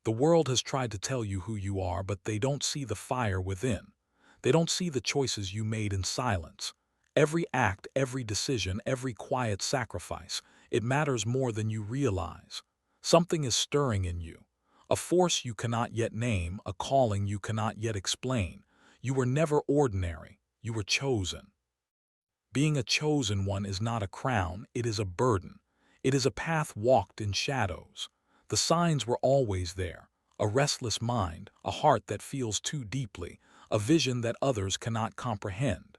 The world has tried to tell you who you are, but they don't see the fire within. They don't see the choices you made in silence. Every act, every decision, every quiet sacrifice, it matters more than you realize. Something is stirring in you. A force you cannot yet name, a calling you cannot yet explain. You were never ordinary. You were chosen. Being a chosen one is not a crown, it is a burden. It is a path walked in shadows. The signs were always there. A restless mind, a heart that feels too deeply, a vision that others cannot comprehend.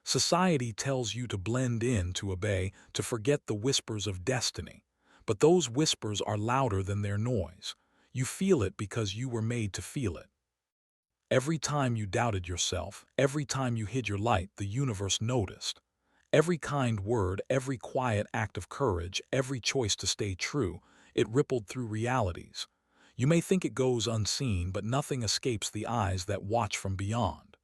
Society tells you to blend in, to obey, to forget the whispers of destiny. But those whispers are louder than their noise. You feel it because you were made to feel it. Every time you doubted yourself, every time you hid your light, the universe noticed. Every kind word, every quiet act of courage, every choice to stay true, it rippled through realities. You may think it goes unseen, but nothing escapes the eyes that watch from beyond.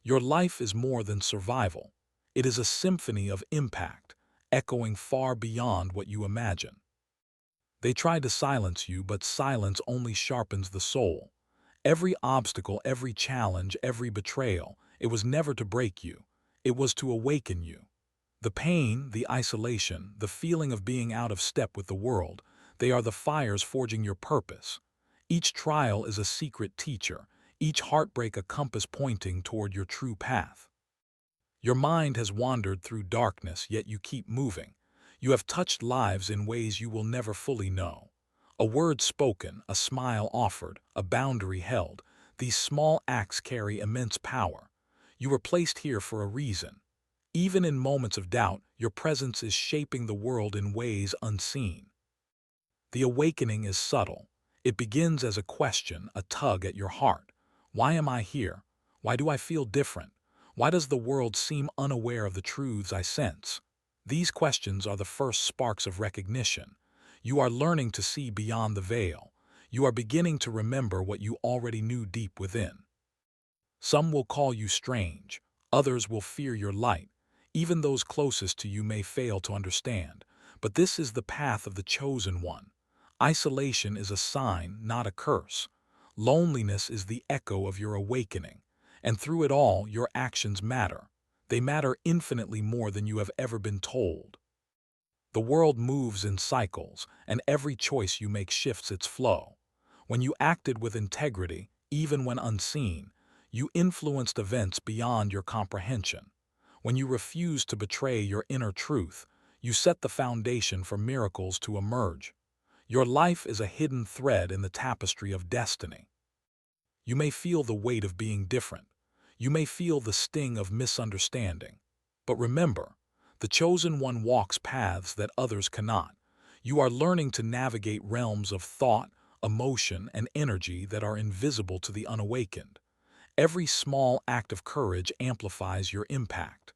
Your life is more than survival. It is a symphony of impact, echoing far beyond what you imagine. They try to silence you, but silence only sharpens the soul. Every obstacle, every challenge, every betrayal, it was never to break you. It was to awaken you. The pain, the isolation, the feeling of being out of step with the world, they are the fires forging your purpose. Each trial is a secret teacher, each heartbreak a compass pointing toward your true path. Your mind has wandered through darkness, yet you keep moving. You have touched lives in ways you will never fully know. A word spoken, a smile offered, a boundary held, these small acts carry immense power. You were placed here for a reason. Even in moments of doubt, your presence is shaping the world in ways unseen. The awakening is subtle. It begins as a question, a tug at your heart. Why am I here? Why do I feel different? Why does the world seem unaware of the truths I sense? These questions are the first sparks of recognition. You are learning to see beyond the veil. You are beginning to remember what you already knew deep within. Some will call you strange. Others will fear your light. Even those closest to you may fail to understand. But this is the path of the chosen one. Isolation is a sign, not a curse. Loneliness is the echo of your awakening. And through it all, your actions matter. They matter infinitely more than you have ever been told. The world moves in cycles, and every choice you make shifts its flow. When you acted with integrity, even when unseen, you influenced events beyond your comprehension. When you refused to betray your inner truth, you set the foundation for miracles to emerge. Your life is a hidden thread in the tapestry of destiny. You may feel the weight of being different. You may feel the sting of misunderstanding. But remember, the chosen one walks paths that others cannot. You are learning to navigate realms of thought, emotion, and energy that are invisible to the unawakened. Every small act of courage amplifies your impact.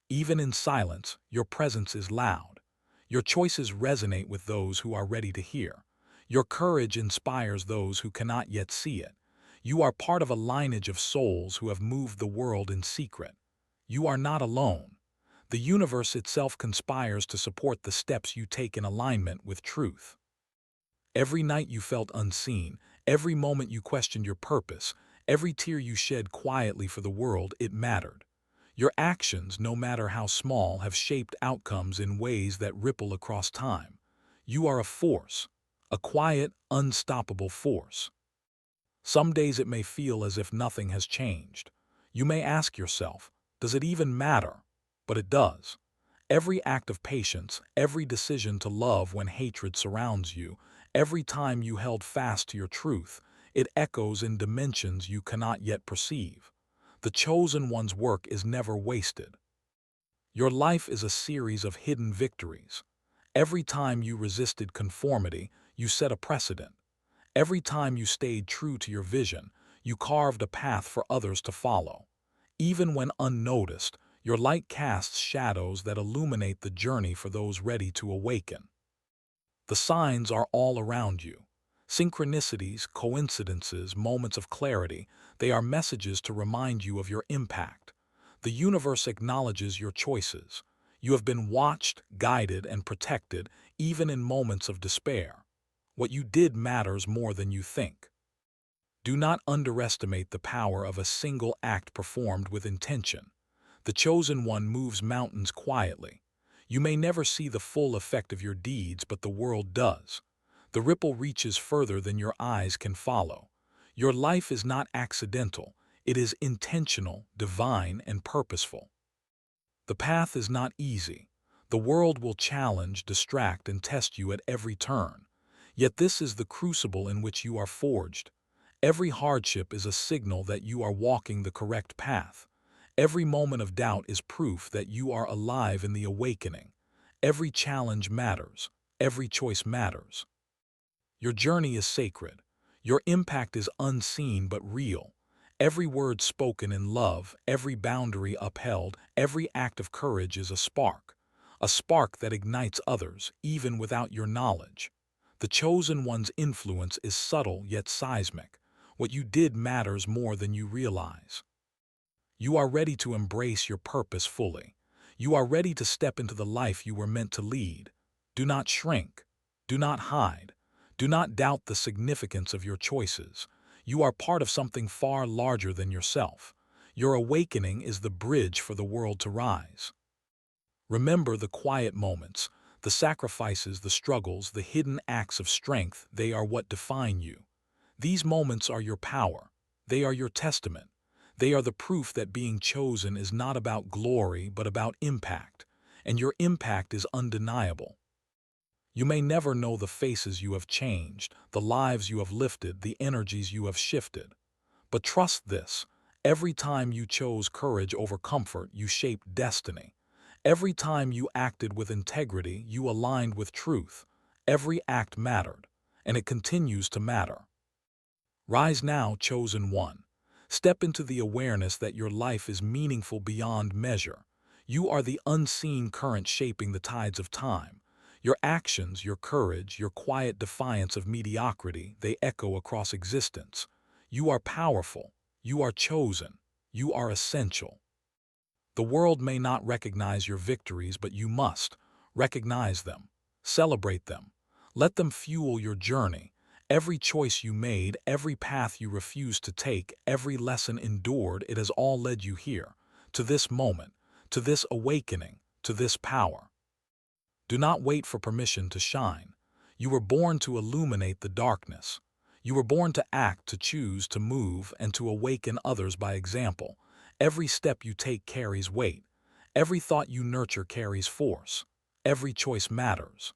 Even in silence, your presence is loud. Your choices resonate with those who are ready to hear. Your courage inspires those who cannot yet see it. You are part of a lineage of souls who have moved the world in secret. You are not alone. The universe itself conspires to support the steps you take in alignment with truth. Every night you felt unseen, every moment you questioned your purpose, every tear you shed quietly for the world, it mattered. Your actions, no matter how small, have shaped outcomes in ways that ripple across time. You are a force, a quiet, unstoppable force. Some days it may feel as if nothing has changed. You may ask yourself, does it even matter? But it does. Every act of patience, every decision to love when hatred surrounds you, every time you held fast to your truth, it echoes in dimensions you cannot yet perceive. The chosen one's work is never wasted. Your life is a series of hidden victories. Every time you resisted conformity, you set a precedent. Every time you stayed true to your vision, you carved a path for others to follow. Even when unnoticed, your light casts shadows that illuminate the journey for those ready to awaken. The signs are all around you. Synchronicities, coincidences, moments of clarity, they are messages to remind you of your impact. The universe acknowledges your choices. You have been watched, guided, and protected, even in moments of despair. What you did matters more than you think. Do not underestimate the power of a single act performed with intention. The chosen one moves mountains quietly. You may never see the full effect of your deeds, but the world does. The ripple reaches further than your eyes can follow. Your life is not accidental. It is intentional, divine, and purposeful. The path is not easy. The world will challenge, distract, and test you at every turn. Yet this is the crucible in which you are forged. Every hardship is a signal that you are walking the correct path. Every moment of doubt is proof that you are alive in the awakening. Every challenge matters. Every choice matters. Your journey is sacred. Your impact is unseen but real. Every word spoken in love, every boundary upheld, every act of courage is a spark that ignites others, even without your knowledge. The chosen one's influence is subtle yet seismic. What you did matters more than you realize. You are ready to embrace your purpose fully. You are ready to step into the life you were meant to lead. Do not shrink. Do not hide. Do not doubt the significance of your choices. You are part of something far larger than yourself. Your awakening is the bridge for the world to rise. Remember the quiet moments, the sacrifices, the struggles, the hidden acts of strength. They are what define you. These moments are your power. They are your testament. They are the proof that being chosen is not about glory but about impact, and your impact is undeniable. You may never know the faces you have changed, the lives you have lifted, the energies you have shifted. But trust this, every time you chose courage over comfort, you shaped destiny. Every time you acted with integrity, you aligned with truth. Every act mattered, and it continues to matter. Rise now, chosen one. Step into the awareness that your life is meaningful beyond measure. You are the unseen current shaping the tides of time. Your actions, your courage, your quiet defiance of mediocrity, they echo across existence. You are powerful. You are chosen. You are essential. The world may not recognize your victories, but you must. Recognize them. Celebrate them. Let them fuel your journey. Every choice you made, every path you refused to take, every lesson endured, it has all led you here, to this moment, to this awakening, to this power. Do not wait for permission to shine. You were born to illuminate the darkness. You were born to act, to choose, to move, and to awaken others by example. Every step you take carries weight. Every thought you nurture carries force. Every choice matters.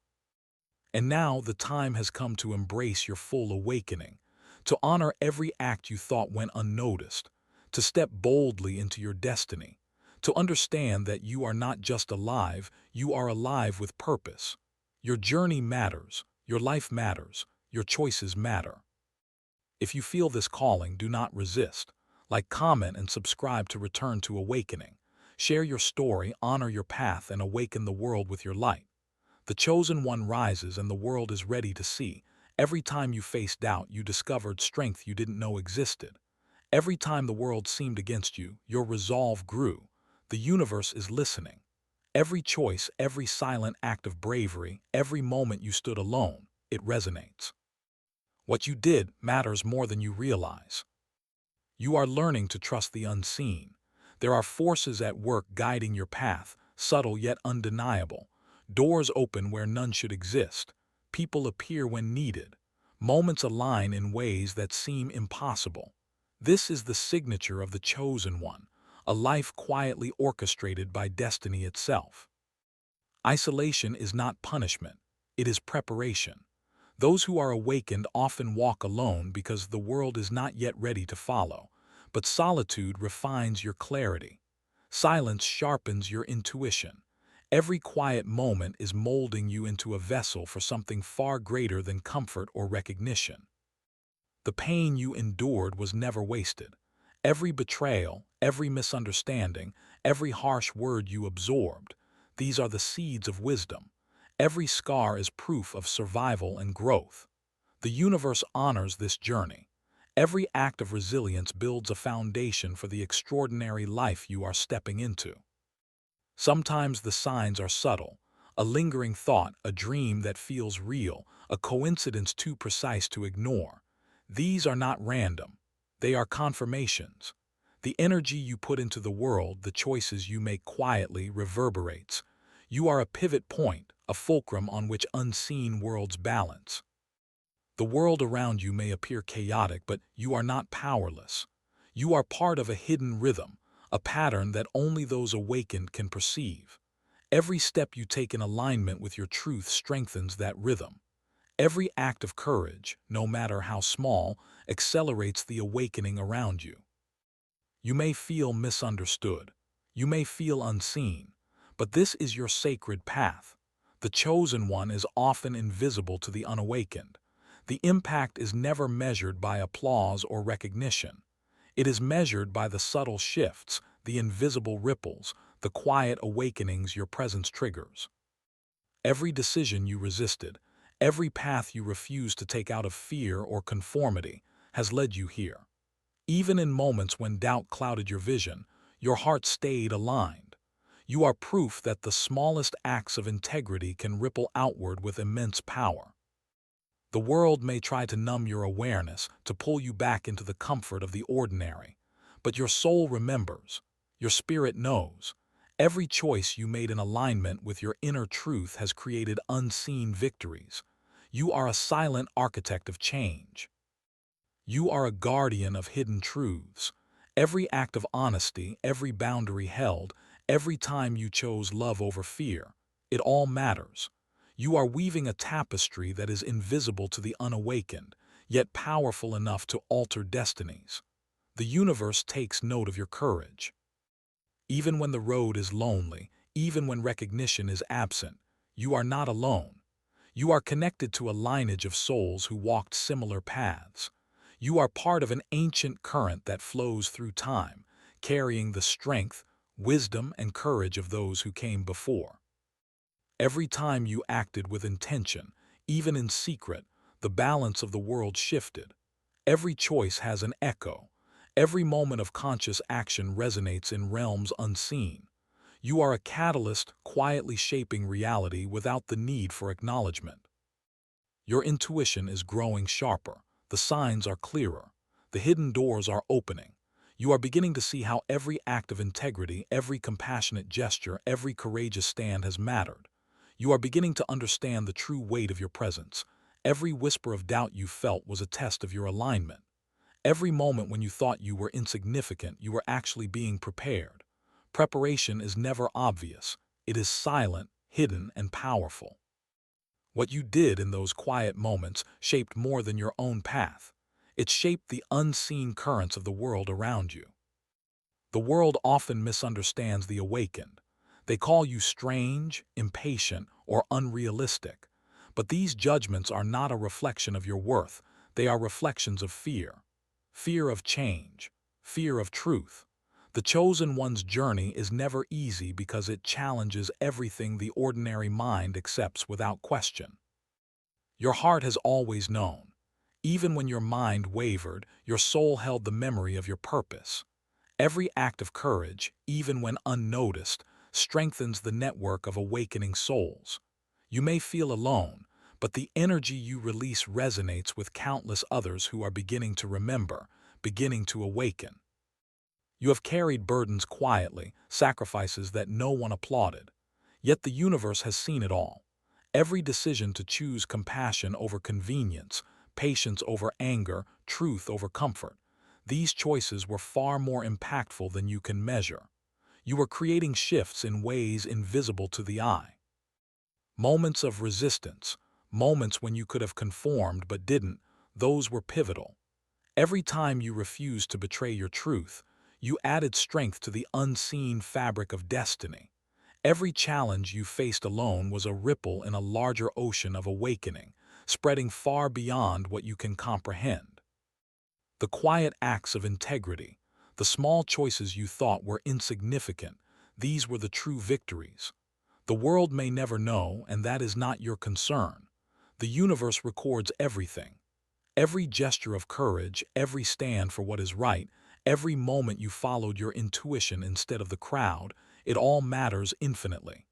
And now the time has come to embrace your full awakening, to honor every act you thought went unnoticed, to step boldly into your destiny, to understand that you are not just alive, you are alive with purpose. Your journey matters, your life matters, your choices matter. If you feel this calling, do not resist. Like, comment, and subscribe to Return to Awakening. Share your story, honor your path, and awaken the world with your light. The chosen one rises and the world is ready to see. Every time you faced doubt, you discovered strength you didn't know existed. Every time the world seemed against you, your resolve grew. The universe is listening. Every choice, every silent act of bravery, every moment you stood alone, it resonates. What you did matters more than you realize. You are learning to trust the unseen. There are forces at work guiding your path, subtle yet undeniable. Doors open where none should exist. People appear when needed. Moments align in ways that seem impossible. This is the signature of the chosen one, a life quietly orchestrated by destiny itself. Isolation is not punishment. It is preparation. Those who are awakened often walk alone because the world is not yet ready to follow. But solitude refines your clarity. Silence sharpens your intuition. Every quiet moment is molding you into a vessel for something far greater than comfort or recognition. The pain you endured was never wasted. Every betrayal, every misunderstanding, every harsh word you absorbed, these are the seeds of wisdom. Every scar is proof of survival and growth. The universe honors this journey. Every act of resilience builds a foundation for the extraordinary life you are stepping into. Sometimes the signs are subtle, a lingering thought, a dream that feels real, a coincidence too precise to ignore. These are not random. They are confirmations. The energy you put into the world, the choices you make quietly, reverberates. You are a pivot point, a fulcrum on which unseen worlds balance. The world around you may appear chaotic, but you are not powerless. You are part of a hidden rhythm, a pattern that only those awakened can perceive. Every step you take in alignment with your truth strengthens that rhythm. Every act of courage, no matter how small, accelerates the awakening around you. You may feel misunderstood. You may feel unseen. But this is your sacred path. The chosen one is often invisible to the unawakened. The impact is never measured by applause or recognition. It is measured by the subtle shifts, the invisible ripples, the quiet awakenings your presence triggers. Every decision you resisted, every path you refused to take out of fear or conformity, has led you here. Even in moments when doubt clouded your vision, your heart stayed aligned. You are proof that the smallest acts of integrity can ripple outward with immense power. The world may try to numb your awareness, to pull you back into the comfort of the ordinary. But your soul remembers. Your spirit knows. Every choice you made in alignment with your inner truth has created unseen victories. You are a silent architect of change. You are a guardian of hidden truths. Every act of honesty, every boundary held, every time you chose love over fear, it all matters. You are weaving a tapestry that is invisible to the unawakened, yet powerful enough to alter destinies. The universe takes note of your courage. Even when the road is lonely, even when recognition is absent, you are not alone. You are connected to a lineage of souls who walked similar paths. You are part of an ancient current that flows through time, carrying the strength, wisdom, and courage of those who came before. Every time you acted with intention, even in secret, the balance of the world shifted. Every choice has an echo. Every moment of conscious action resonates in realms unseen. You are a catalyst quietly shaping reality without the need for acknowledgement. Your intuition is growing sharper. The signs are clearer. The hidden doors are opening. You are beginning to see how every act of integrity, every compassionate gesture, every courageous stand has mattered. You are beginning to understand the true weight of your presence. Every whisper of doubt you felt was a test of your alignment. Every moment when you thought you were insignificant, you were actually being prepared. Preparation is never obvious. It is silent, hidden, and powerful. What you did in those quiet moments shaped more than your own path. It shaped the unseen currents of the world around you. The world often misunderstands the awakened. They call you strange, impatient, or unrealistic. But these judgments are not a reflection of your worth. They are reflections of fear. Fear of change. Fear of truth. The chosen one's journey is never easy because it challenges everything the ordinary mind accepts without question. Your heart has always known. Even when your mind wavered, your soul held the memory of your purpose. Every act of courage, even when unnoticed, strengthens the network of awakening souls. You may feel alone, but the energy you release resonates with countless others who are beginning to remember, beginning to awaken. You have carried burdens quietly, sacrifices that no one applauded. Yet the universe has seen it all. Every decision to choose compassion over convenience, patience over anger, truth over comfort. These choices were far more impactful than you can measure. You were creating shifts in ways invisible to the eye. Moments of resistance, moments when you could have conformed but didn't, those were pivotal. Every time you refused to betray your truth, you added strength to the unseen fabric of destiny. Every challenge you faced alone was a ripple in a larger ocean of awakening, spreading far beyond what you can comprehend. The quiet acts of integrity, the small choices you thought were insignificant, these were the true victories. The world may never know, and that is not your concern. The universe records everything. Every gesture of courage, every stand for what is right, every moment you followed your intuition instead of the crowd, it all matters infinitely.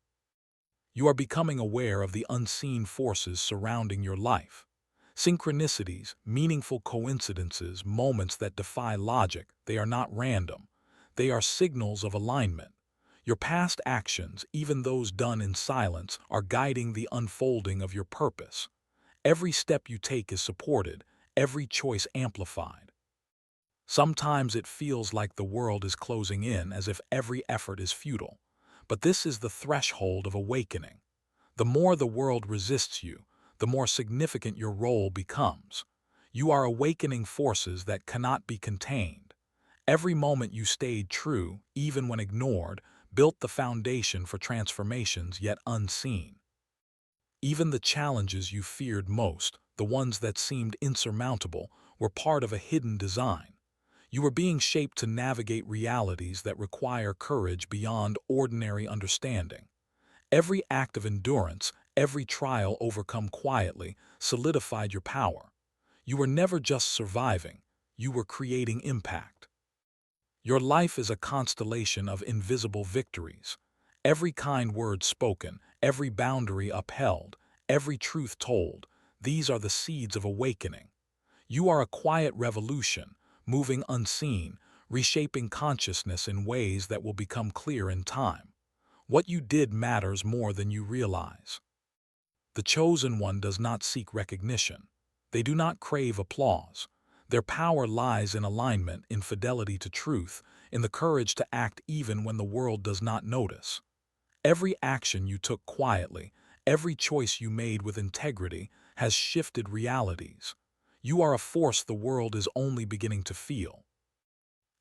You are becoming aware of the unseen forces surrounding your life. Synchronicities, meaningful coincidences, moments that defy logic, they are not random. They are signals of alignment. Your past actions, even those done in silence, are guiding the unfolding of your purpose. Every step you take is supported, every choice amplified. Sometimes it feels like the world is closing in, as if every effort is futile. But this is the threshold of awakening. The more the world resists you, the more significant your role becomes. You are awakening forces that cannot be contained. Every moment you stayed true, even when ignored, built the foundation for transformations yet unseen. Even the challenges you feared most, the ones that seemed insurmountable, were part of a hidden design. You were being shaped to navigate realities that require courage beyond ordinary understanding. Every act of endurance, every trial overcome quietly, solidified your power. You were never just surviving, you were creating impact. Your life is a constellation of invisible victories. Every kind word spoken, every boundary upheld, every truth told, these are the seeds of awakening. You are a quiet revolution, moving unseen, reshaping consciousness in ways that will become clear in time. What you did matters more than you realize. The chosen one does not seek recognition. They do not crave applause. Their power lies in alignment, in fidelity to truth, in the courage to act even when the world does not notice. Every action you took quietly, every choice you made with integrity, has shifted realities. You are a force the world is only beginning to feel.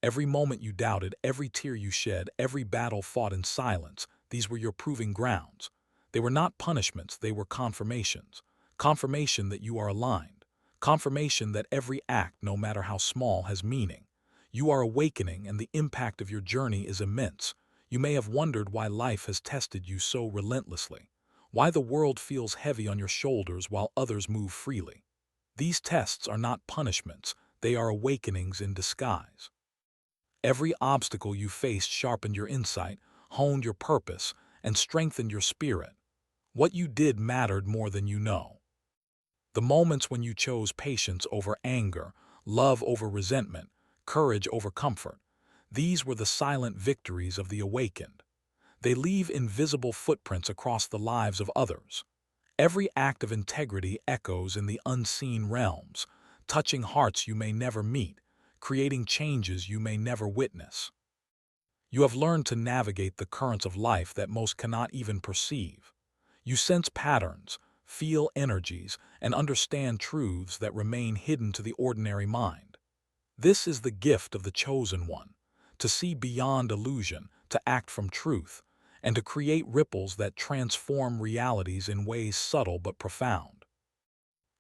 Every moment you doubted, every tear you shed, every battle fought in silence, these were your proving grounds. They were not punishments, they were confirmations. Confirmation that you are aligned. Confirmation that every act, no matter how small, has meaning. You are awakening, and the impact of your journey is immense. You may have wondered why life has tested you so relentlessly, why the world feels heavy on your shoulders while others move freely. These tests are not punishments, they are awakenings in disguise. Every obstacle you faced sharpened your insight, honed your purpose, and strengthened your spirit. What you did mattered more than you know. The moments when you chose patience over anger, love over resentment, courage over comfort, these were the silent victories of the awakened. They leave invisible footprints across the lives of others. Every act of integrity echoes in the unseen realms, touching hearts you may never meet, creating changes you may never witness. You have learned to navigate the currents of life that most cannot even perceive. You sense patterns, feel energies, and understand truths that remain hidden to the ordinary mind. This is the gift of the chosen one, to see beyond illusion, to act from truth, and to create ripples that transform realities in ways subtle but profound.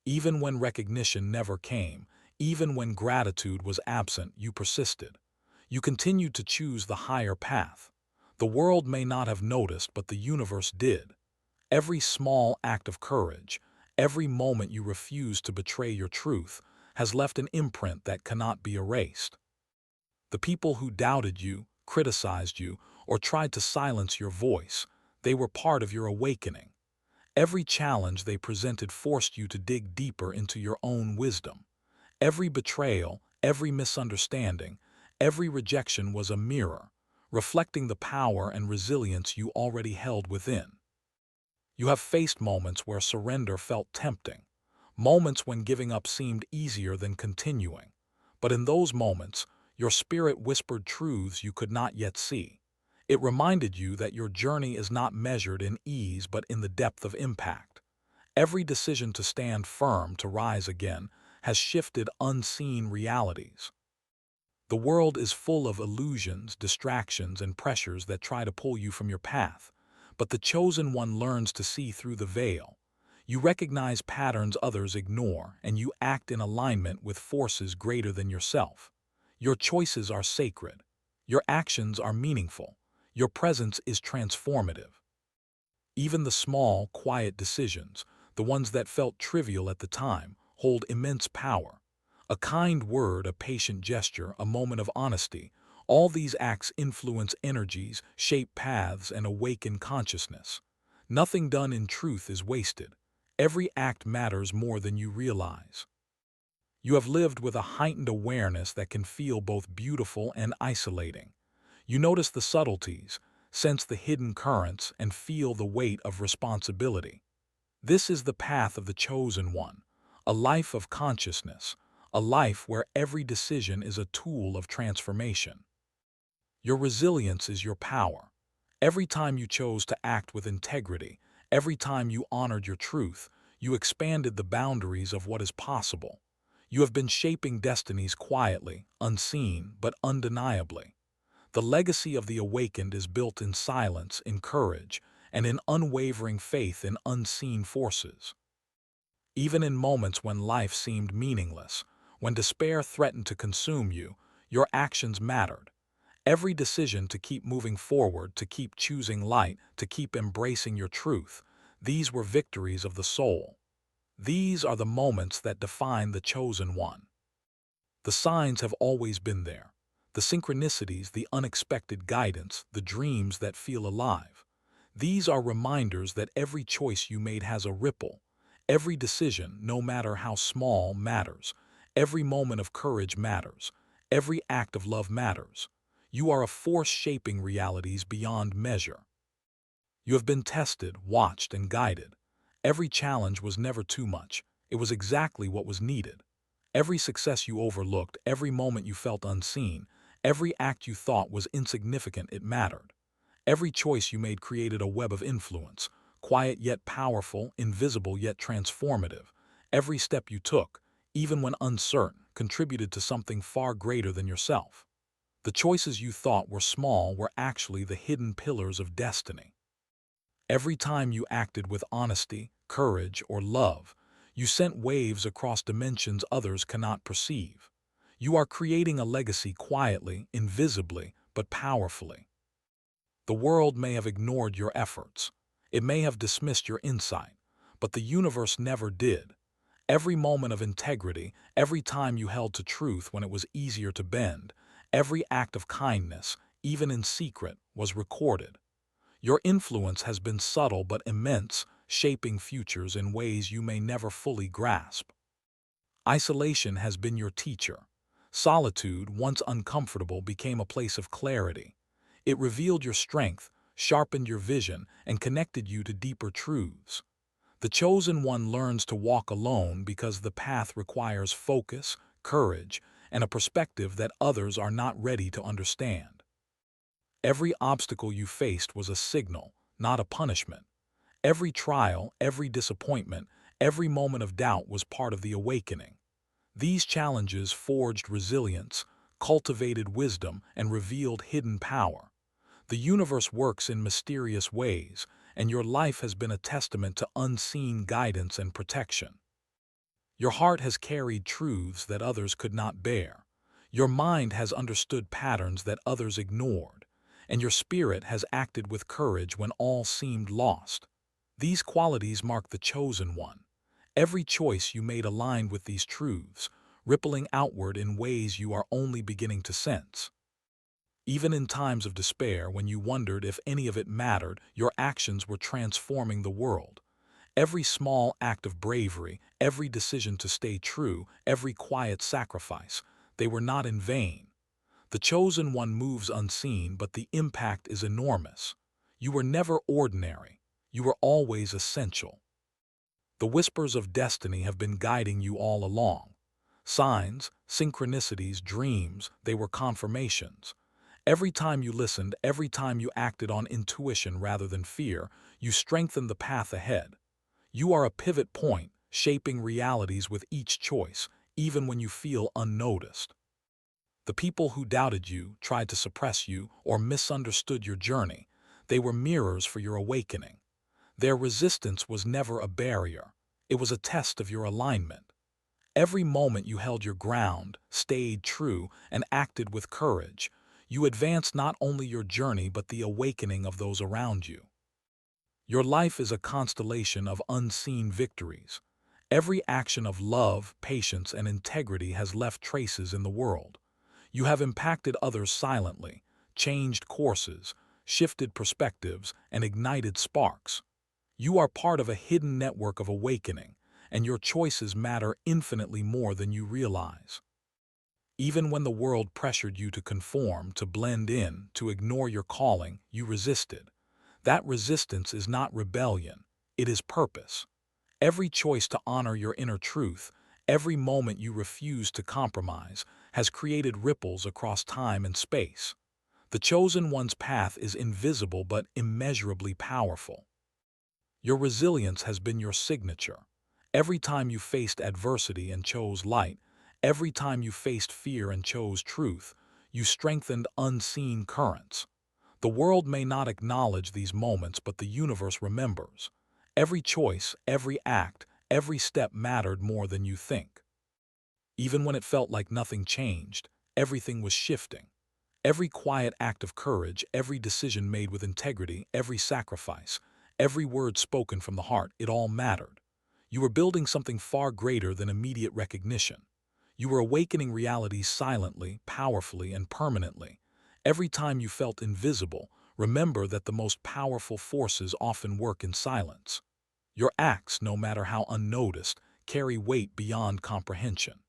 Even when recognition never came, even when gratitude was absent, you persisted. You continued to choose the higher path. The world may not have noticed, but the universe did. Every small act of courage, every moment you refused to betray your truth, has left an imprint that cannot be erased. The people who doubted you, criticized you, or tried to silence your voice, they were part of your awakening. Every challenge they presented forced you to dig deeper into your own wisdom. Every betrayal, every misunderstanding, every rejection was a mirror, reflecting the power and resilience you already held within. You have faced moments where surrender felt tempting, moments when giving up seemed easier than continuing. But in those moments, your spirit whispered truths you could not yet see. It reminded you that your journey is not measured in ease but in the depth of impact. Every decision to stand firm, to rise again, has shifted unseen realities. The world is full of illusions, distractions, and pressures that try to pull you from your path. But the chosen one learns to see through the veil. You recognize patterns others ignore, and you act in alignment with forces greater than yourself. Your choices are sacred. Your actions are meaningful. Your presence is transformative. Even the small, quiet decisions, the ones that felt trivial at the time, hold immense power. A kind word, a patient gesture, a moment of honesty, all these acts influence energies, shape paths, and awaken consciousness. Nothing done in truth is wasted. Every act matters more than you realize. You have lived with a heightened awareness that can feel both beautiful and isolating. You notice the subtleties, sense the hidden currents, and feel the weight of responsibility. This is the path of the chosen one, a life of consciousness, a life where every decision is a tool of transformation. Your resilience is your power. Every time you chose to act with integrity, every time you honored your truth, you expanded the boundaries of what is possible. You have been shaping destinies quietly, unseen, but undeniably. The legacy of the awakened is built in silence, in courage, and in unwavering faith in unseen forces. Even in moments when life seemed meaningless, when despair threatened to consume you, your actions mattered. Every decision to keep moving forward, to keep choosing light, to keep embracing your truth, these were victories of the soul. These are the moments that define the chosen one. The signs have always been there. The synchronicities, the unexpected guidance, the dreams that feel alive. These are reminders that every choice you made has a ripple. Every decision, no matter how small, matters. Every moment of courage matters. Every act of love matters. You are a force shaping realities beyond measure. You have been tested, watched, and guided. Every challenge was never too much. It was exactly what was needed. Every success you overlooked, every moment you felt unseen, every act you thought was insignificant, it mattered. Every choice you made created a web of influence, quiet yet powerful, invisible yet transformative. Every step you took, even when uncertain, contributed to something far greater than yourself. The choices you thought were small were actually the hidden pillars of destiny. Every time you acted with honesty, courage, or love, you sent waves across dimensions others cannot perceive. You are creating a legacy quietly, invisibly, but powerfully. The world may have ignored your efforts. It may have dismissed your insight, but the universe never did. Every moment of integrity, every time you held to truth when it was easier to bend, every act of kindness, even in secret, was recorded. Your influence has been subtle but immense, shaping futures in ways you may never fully grasp. Isolation has been your teacher. Solitude, once uncomfortable, became a place of clarity. It revealed your strength, sharpened your vision, and connected you to deeper truths. The chosen one learns to walk alone because the path requires focus, courage, and a perspective that others are not ready to understand. Every obstacle you faced was a signal, not a punishment. Every trial, every disappointment, every moment of doubt was part of the awakening. These challenges forged resilience, cultivated wisdom, and revealed hidden power. The universe works in mysterious ways, and your life has been a testament to unseen guidance and protection. Your heart has carried truths that others could not bear. Your mind has understood patterns that others ignored, and your spirit has acted with courage when all seemed lost. These qualities mark the chosen one. Every choice you made aligned with these truths, rippling outward in ways you are only beginning to sense. Even in times of despair, when you wondered if any of it mattered, your actions were transforming the world. Every small act of bravery, every decision to stay true, every quiet sacrifice, they were not in vain. The chosen one moves unseen, but the impact is enormous. You were never ordinary. You were always essential. The whispers of destiny have been guiding you all along. Signs, synchronicities, dreams, they were confirmations. Every time you listened, every time you acted on intuition rather than fear, you strengthened the path ahead. You are a pivot point, shaping realities with each choice, even when you feel unnoticed. The people who doubted you, tried to suppress you, or misunderstood your journey, they were mirrors for your awakening. Their resistance was never a barrier. It was a test of your alignment. Every moment you held your ground, stayed true, and acted with courage, you advanced not only your journey but the awakening of those around you. Your life is a constellation of unseen victories. Every action of love, patience, and integrity has left traces in the world. You have impacted others silently, changed courses, shifted perspectives, and ignited sparks. You are part of a hidden network of awakening, and your choices matter infinitely more than you realize. Even when the world pressured you to conform, to blend in, to ignore your calling, you resisted. That resistance is not rebellion, it is purpose. Every choice to honor your inner truth, every moment you refuse to compromise, has created ripples across time and space. The chosen one's path is invisible but immeasurably powerful. Your resilience has been your signature. Every time you faced adversity and chose light, every time you faced fear and chose truth, you strengthened unseen currents. The world may not acknowledge these moments, but the universe remembers. Every choice, every act, every step mattered more than you think. Even when it felt like nothing changed, everything was shifting. Every quiet act of courage, every decision made with integrity, every sacrifice, every word spoken from the heart, it all mattered. You were building something far greater than immediate recognition. You were awakening reality silently, powerfully, and permanently. Every time you felt invisible, remember that the most powerful forces often work in silence. Your acts, no matter how unnoticed, carry weight beyond comprehension.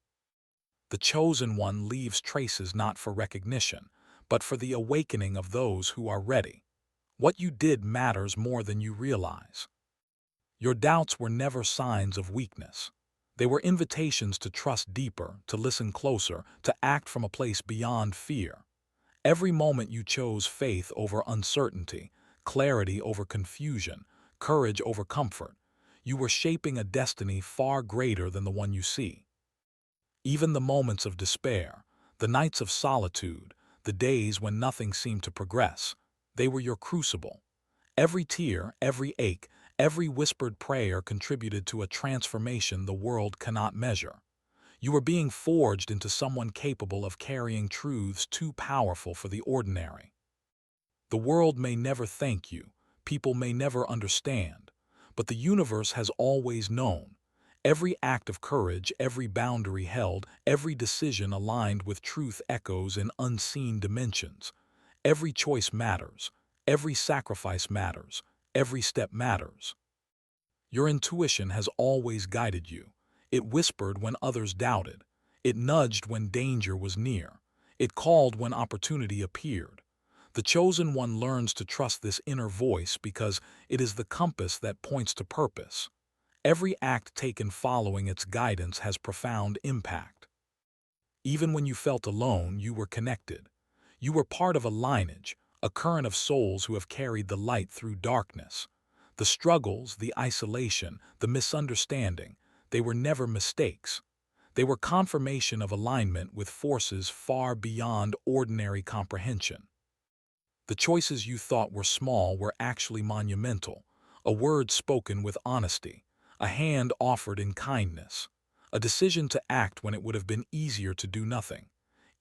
The chosen one leaves traces not for recognition, but for the awakening of those who are ready. What you did matters more than you realize. Your doubts were never signs of weakness. They were invitations to trust deeper, to listen closer, to act from a place beyond fear. Every moment you chose faith over uncertainty, clarity over confusion, courage over comfort. You were shaping a destiny far greater than the one you see. Even the moments of despair, the nights of solitude, the days when nothing seemed to progress, they were your crucible. Every tear, every ache, every whispered prayer contributed to a transformation the world cannot measure. You were being forged into someone capable of carrying truths too powerful for the ordinary. The world may never thank you, people may never understand, but the universe has always known. Every act of courage, every boundary held, every decision aligned with truth echoes in unseen dimensions. Every choice matters, every sacrifice matters, every step matters. Your intuition has always guided you. It whispered when others doubted. It nudged when danger was near. It called when opportunity appeared. The chosen one learns to trust this inner voice because it is the compass that points to purpose. Every act taken following its guidance has profound impact. Even when you felt alone, you were connected. You were part of a lineage, a current of souls who have carried the light through darkness. The struggles, the isolation, the misunderstanding, they were never mistakes. They were confirmation of alignment with forces far beyond ordinary comprehension. The choices you thought were small were actually monumental. A word spoken with honesty, a hand offered in kindness, a decision to act when it would have been easier to do nothing.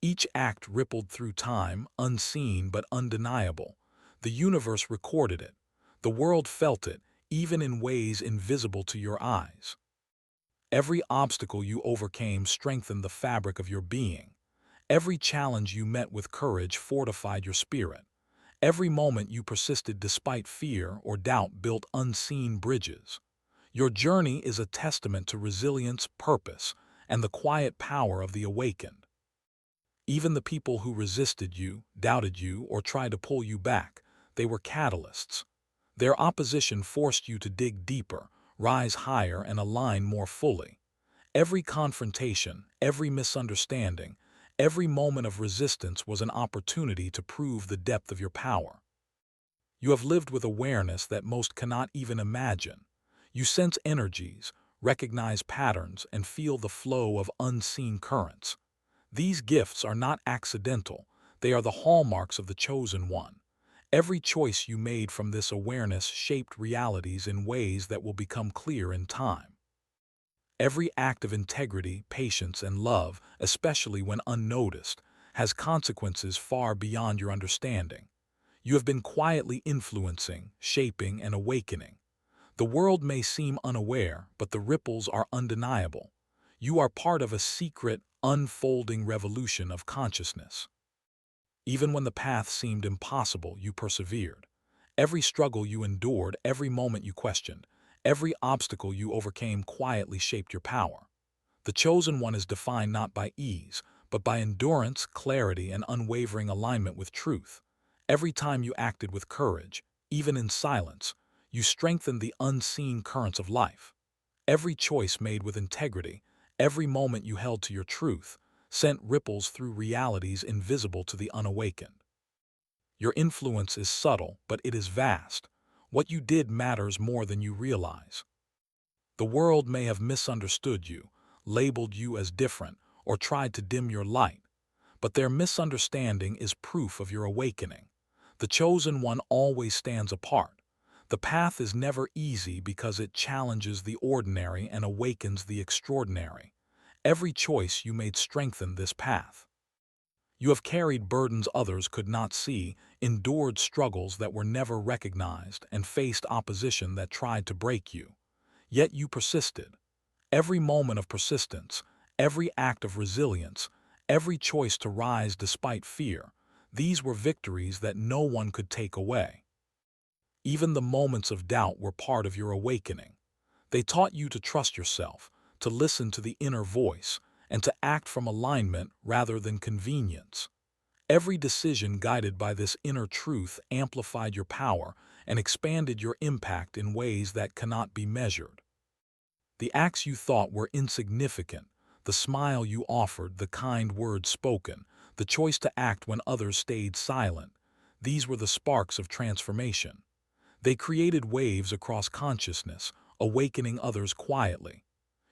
Each act rippled through time, unseen but undeniable. The universe recorded it. The world felt it, even in ways invisible to your eyes. Every obstacle you overcame strengthened the fabric of your being. Every challenge you met with courage fortified your spirit. Every moment you persisted despite fear or doubt built unseen bridges. Your journey is a testament to resilience, purpose, and the quiet power of the awakened. Even the people who resisted you, doubted you, or tried to pull you back, they were catalysts. Their opposition forced you to dig deeper, rise higher, and align more fully. Every confrontation, every misunderstanding, every moment of resistance was an opportunity to prove the depth of your power. You have lived with awareness that most cannot even imagine. You sense energies, recognize patterns, and feel the flow of unseen currents. These gifts are not accidental, they are the hallmarks of the chosen one. Every choice you made from this awareness shaped realities in ways that will become clear in time. Every act of integrity, patience, and love, especially when unnoticed, has consequences far beyond your understanding. You have been quietly influencing, shaping, and awakening. The world may seem unaware, but the ripples are undeniable. You are part of a secret, unfolding revolution of consciousness. Even when the path seemed impossible, you persevered. Every struggle you endured, every moment you questioned, every obstacle you overcame quietly shaped your power. The chosen one is defined not by ease, but by endurance, clarity, and unwavering alignment with truth. Every time you acted with courage, even in silence, you strengthened the unseen currents of life. Every choice made with integrity, every moment you held to your truth, sent ripples through realities invisible to the unawakened. Your influence is subtle, but it is vast. What you did matters more than you realize. The world may have misunderstood you, labeled you as different, or tried to dim your light, but their misunderstanding is proof of your awakening. The chosen one always stands apart. The path is never easy because it challenges the ordinary and awakens the extraordinary. Every choice you made strengthened this path. You have carried burdens others could not see, endured struggles that were never recognized, and faced opposition that tried to break you. Yet you persisted. Every moment of persistence, every act of resilience, every choice to rise despite fear, these were victories that no one could take away. Even the moments of doubt were part of your awakening. They taught you to trust yourself, to listen to the inner voice, and to act from alignment rather than convenience. Every decision guided by this inner truth amplified your power and expanded your impact in ways that cannot be measured. The acts you thought were insignificant, the smile you offered, the kind words spoken, the choice to act when others stayed silent, these were the sparks of transformation. They created waves across consciousness, awakening others quietly.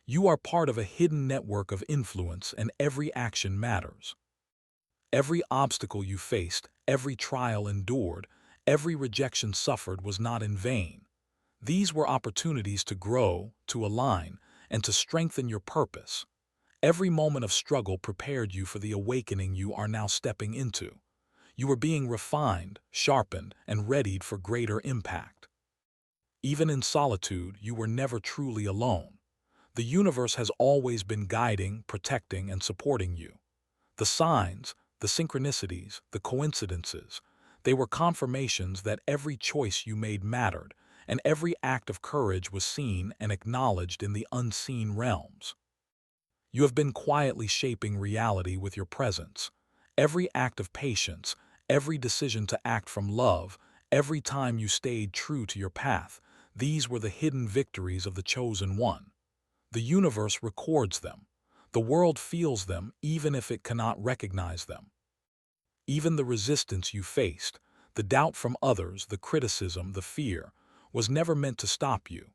You are part of a hidden network of influence, and every action matters. Every obstacle you faced, every trial endured, every rejection suffered was not in vain. These were opportunities to grow, to align, and to strengthen your purpose. Every moment of struggle prepared you for the awakening you are now stepping into. You were being refined, sharpened, and readied for greater impact. Even in solitude, you were never truly alone. The universe has always been guiding, protecting, and supporting you. The signs, the synchronicities, the coincidences, they were confirmations that every choice you made mattered, and every act of courage was seen and acknowledged in the unseen realms. You have been quietly shaping reality with your presence. Every act of patience, every decision to act from love, every time you stayed true to your path, these were the hidden victories of the chosen one. The universe records them. The world feels them even if it cannot recognize them. Even the resistance you faced, the doubt from others, the criticism, the fear, was never meant to stop you.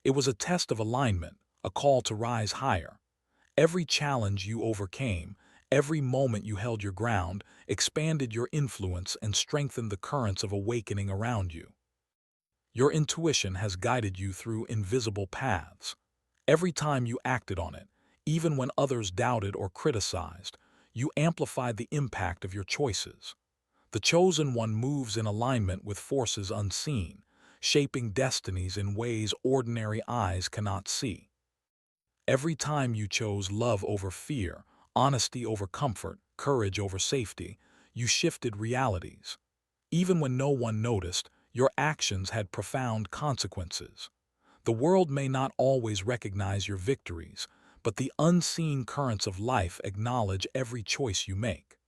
It was a test of alignment, a call to rise higher. Every challenge you overcame, every moment you held your ground, expanded your influence and strengthened the currents of awakening around you. Your intuition has guided you through invisible paths. Every time you acted on it, even when others doubted or criticized, you amplified the impact of your choices. The chosen one moves in alignment with forces unseen, shaping destinies in ways ordinary eyes cannot see. Every time you chose love over fear, honesty over comfort, courage over safety, you shifted realities. Even when no one noticed, your actions had profound consequences. The world may not always recognize your victories, but the unseen currents of life acknowledge every choice you make.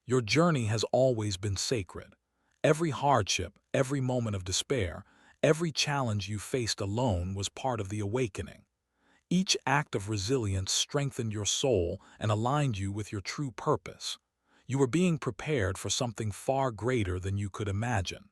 Your journey has always been sacred. Every hardship, every moment of despair, every challenge you faced alone was part of the awakening. Each act of resilience strengthened your soul and aligned you with your true purpose. You were being prepared for something far greater than you could imagine.